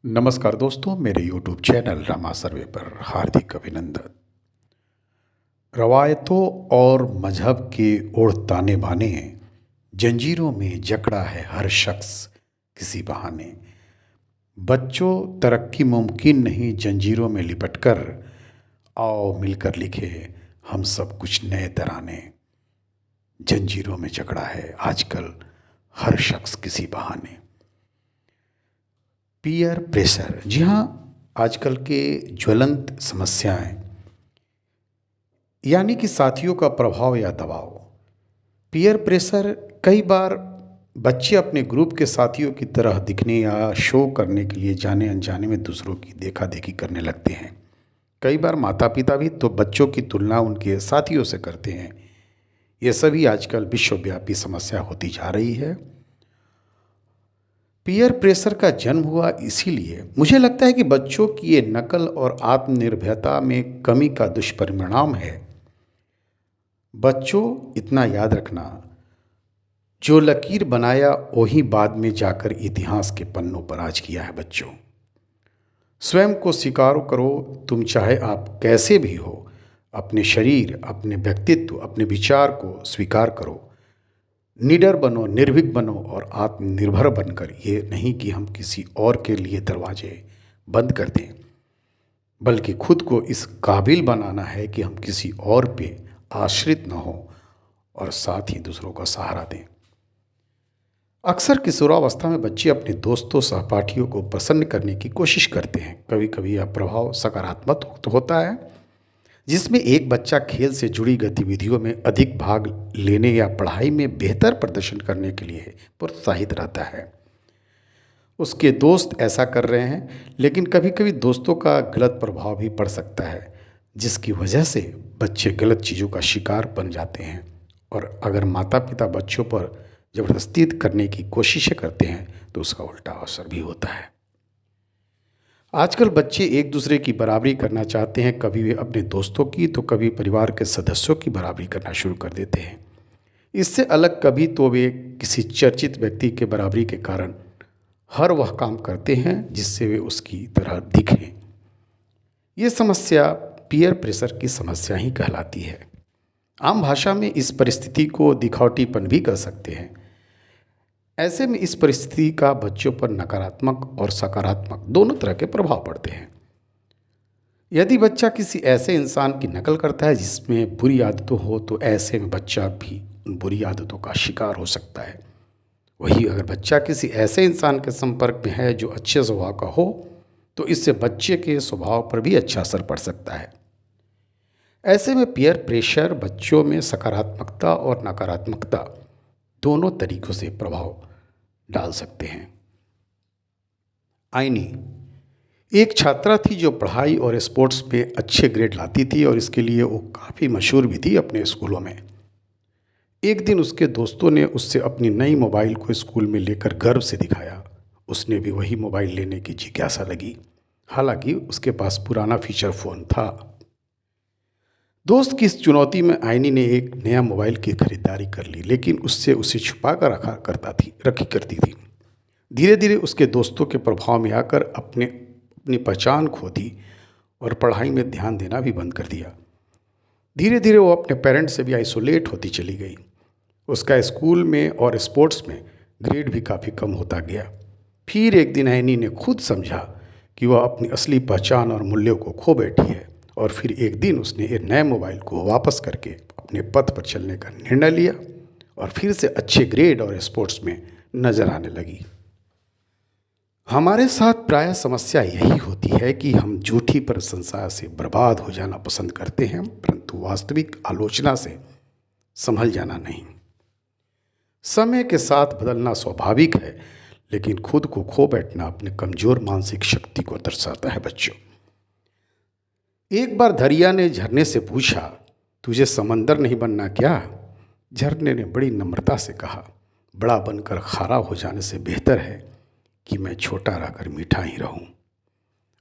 नमस्कार दोस्तों, मेरे YouTube चैनल रमा सर्वे पर हार्दिक अभिनंदन। रवायतों और मजहब के ओढ़ ताने बाने, जंजीरों में जकड़ा है हर शख्स किसी बहाने। बच्चों, तरक्की मुमकिन नहीं जंजीरों में लिपटकर, आओ मिलकर लिखे हम सब कुछ नए तराने। जंजीरों में जकड़ा है आजकल हर शख्स किसी बहाने। पीयर प्रेशर, जी हाँ, आजकल के ज्वलंत समस्याएं, यानी कि साथियों का प्रभाव या दबाव। पीयर प्रेशर, कई बार बच्चे अपने ग्रुप के साथियों की तरह दिखने या शो करने के लिए जाने अनजाने में दूसरों की देखा देखी करने लगते हैं। कई बार माता पिता भी तो बच्चों की तुलना उनके साथियों से करते हैं। ये सभी आजकल विश्वव्यापी समस्या होती जा रही है। पीयर प्रेशर का जन्म हुआ इसीलिए, मुझे लगता है कि बच्चों की ये नकल और आत्मनिर्भरता में कमी का दुष्परिणाम है। बच्चों, इतना याद रखना, जो लकीर बनाया वही बाद में जाकर इतिहास के पन्नों पर आज किया है। बच्चों, स्वयं को स्वीकार करो, तुम चाहे आप कैसे भी हो। अपने शरीर, अपने व्यक्तित्व, अपने विचार को स्वीकार करो। निडर बनो, निर्भीक बनो और आत्मनिर्भर बनकर, ये नहीं कि हम किसी और के लिए दरवाजे बंद कर दें, बल्कि खुद को इस काबिल बनाना है कि हम किसी और पे आश्रित न हो और साथ ही दूसरों का सहारा दें। अक्सर किशोरावस्था में बच्चे अपने दोस्तों, सहपाठियों को प्रसन्न करने की कोशिश करते हैं। कभी कभी यह प्रभाव सकारात्मक तो होता है, जिसमें एक बच्चा खेल से जुड़ी गतिविधियों में अधिक भाग लेने या पढ़ाई में बेहतर प्रदर्शन करने के लिए प्रोत्साहित रहता है। उसके दोस्त ऐसा कर रहे हैं, लेकिन कभी कभी दोस्तों का गलत प्रभाव भी पड़ सकता है, जिसकी वजह से बच्चे गलत चीज़ों का शिकार बन जाते हैं। और अगर माता पिता बच्चों पर ज़बरदस्ती करने की कोशिशें करते हैं तो उसका उल्टा असर भी होता है। आजकल बच्चे एक दूसरे की बराबरी करना चाहते हैं, कभी वे अपने दोस्तों की तो कभी परिवार के सदस्यों की बराबरी करना शुरू कर देते हैं। इससे अलग कभी तो वे किसी चर्चित व्यक्ति के बराबरी के कारण हर वह काम करते हैं जिससे वे उसकी तरह दिखें। ये समस्या पीयर प्रेशर की समस्या ही कहलाती है। आम भाषा में इस परिस्थिति को दिखावटीपन भी कह सकते हैं। ऐसे में इस परिस्थिति का बच्चों पर नकारात्मक और सकारात्मक दोनों तरह के प्रभाव पड़ते हैं। यदि बच्चा किसी ऐसे इंसान की नकल करता है जिसमें बुरी आदतों हो, तो ऐसे में बच्चा भी उन बुरी आदतों का शिकार हो सकता है। वही अगर बच्चा किसी ऐसे इंसान के संपर्क में है जो अच्छे स्वभाव का हो, तो इससे बच्चे के स्वभाव पर भी अच्छा असर पड़ सकता है। ऐसे में पीयर प्रेशर बच्चों में सकारात्मकता और नकारात्मकता दोनों तरीकों से प्रभाव डाल सकते हैं। आइनी एक छात्रा थी जो पढ़ाई और स्पोर्ट्स में अच्छे ग्रेड लाती थी और इसके लिए वो काफ़ी मशहूर भी थी अपने स्कूलों में। एक दिन उसके दोस्तों ने उससे अपनी नई मोबाइल को स्कूल में लेकर गर्व से दिखाया। उसने भी वही मोबाइल लेने की जिज्ञासा लगी, हालांकि उसके पास पुराना फीचर फ़ोन था। दोस्त की इस चुनौती में आइनी ने एक नया मोबाइल की खरीदारी कर ली, लेकिन उससे उसे छुपा कर रखी करती थी। धीरे धीरे उसके दोस्तों के प्रभाव में आकर अपनी पहचान खो दी और पढ़ाई में ध्यान देना भी बंद कर दिया। धीरे धीरे वो अपने पेरेंट्स से भी आइसोलेट होती चली गई। उसका स्कूल में और स्पोर्ट्स में ग्रेड भी काफ़ी कम होता गया। फिर एक दिन आइनी ने खुद समझा कि वह अपनी असली पहचान और मूल्यों को खो बैठी है, और फिर एक दिन उसने एक नए मोबाइल को वापस करके अपने पथ पर चलने का निर्णय लिया और फिर से अच्छे ग्रेड और स्पोर्ट्स में नजर आने लगी। हमारे साथ प्रायः समस्या यही होती है कि हम झूठी प्रशंसा से बर्बाद हो जाना पसंद करते हैं, परंतु वास्तविक आलोचना से संभल जाना नहीं। समय के साथ बदलना स्वाभाविक है, लेकिन खुद को खो बैठना अपने कमजोर मानसिक शक्ति को दर्शाता है। बच्चों, एक बार दरिया ने झरने से पूछा, तुझे समंदर नहीं बनना क्या? झरने ने बड़ी नम्रता से कहा, बड़ा बनकर खारा हो जाने से बेहतर है कि मैं छोटा रहकर मीठा ही रहूं।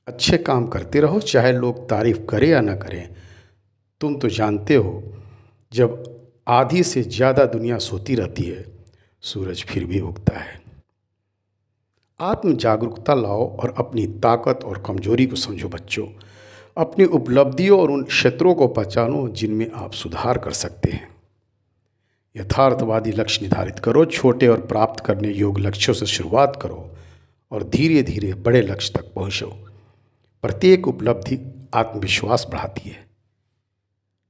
अच्छे काम करते रहो, चाहे लोग तारीफ करें या ना करें। तुम तो जानते हो, जब आधी से ज़्यादा दुनिया सोती रहती है, सूरज फिर भी उगता है। आत्म जागरूकता लाओ और अपनी ताकत और कमजोरी को समझो बच्चों। अपनी उपलब्धियों और उन क्षेत्रों को पहचानो जिनमें आप सुधार कर सकते हैं। यथार्थवादी लक्ष्य निर्धारित करो, छोटे और प्राप्त करने योग्य लक्ष्यों से शुरुआत करो और धीरे धीरे बड़े लक्ष्य तक पहुँचो। प्रत्येक उपलब्धि आत्मविश्वास बढ़ाती है।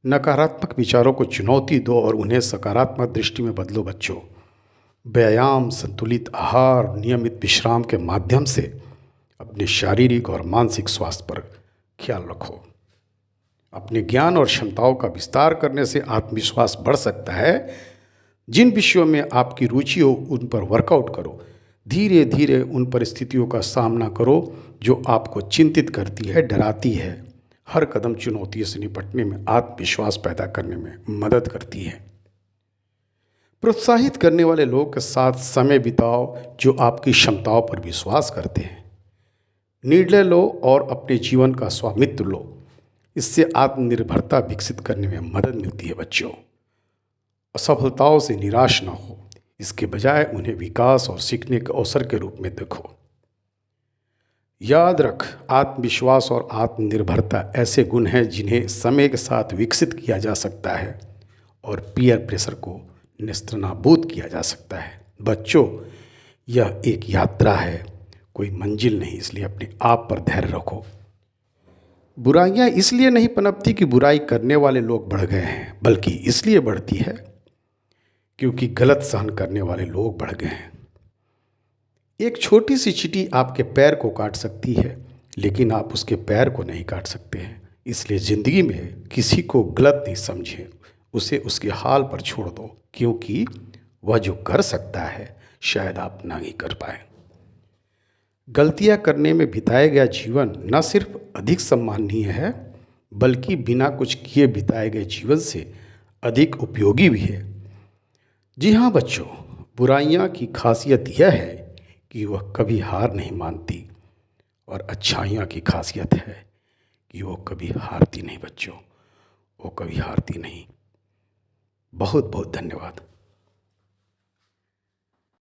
नकारात्मक विचारों को चुनौती दो और उन्हें सकारात्मक दृष्टि में बदलो बच्चों। व्यायाम, संतुलित आहार, नियमित विश्राम के माध्यम से अपने शारीरिक और मानसिक स्वास्थ्य पर ख्याल रखो। अपने ज्ञान और क्षमताओं का विस्तार करने से आत्मविश्वास बढ़ सकता है। जिन विषयों में आपकी रुचि हो उन पर वर्कआउट करो। धीरे धीरे उन परिस्थितियों का सामना करो जो आपको चिंतित करती है, डराती है। हर कदम चुनौतियों से निपटने में आत्मविश्वास पैदा करने में मदद करती है। प्रोत्साहित करने वाले लोगों के साथ समय बिताओ जो आपकी क्षमताओं पर विश्वास करते हैं। निर्णय लो और अपने जीवन का स्वामित्व लो। इससे आत्मनिर्भरता विकसित करने में मदद मिलती है बच्चों। असफलताओं से निराश न हो, इसके बजाय उन्हें विकास और सीखने के अवसर के रूप में देखो। याद रख, आत्मविश्वास और आत्मनिर्भरता ऐसे गुण हैं जिन्हें समय के साथ विकसित किया जा सकता है और पीयर प्रेशर को नेस्तनाबूद किया जा सकता है। बच्चों, यह एक यात्रा है, कोई मंजिल नहीं, इसलिए अपने आप पर धैर्य रखो। बुराइयां इसलिए नहीं पनपती कि बुराई करने वाले लोग बढ़ गए हैं, बल्कि इसलिए बढ़ती है क्योंकि गलत सहन करने वाले लोग बढ़ गए हैं। एक छोटी सी चींटी आपके पैर को काट सकती है, लेकिन आप उसके पैर को नहीं काट सकते हैं। इसलिए ज़िंदगी में किसी को गलत नहीं समझें, उसे उसके हाल पर छोड़ दो, क्योंकि वह जो कर सकता है शायद आप ना ही कर पाए। गलतियां करने में बिताया गया जीवन न सिर्फ अधिक सम्माननीय है, बल्कि बिना कुछ किए बिताए गए जीवन से अधिक उपयोगी भी है। जी हाँ बच्चों, बुराइयां की खासियत यह है कि वह कभी हार नहीं मानती और अच्छाइयाँ की खासियत है कि वो कभी हारती नहीं बच्चों, वो कभी हारती नहीं। बहुत बहुत धन्यवाद।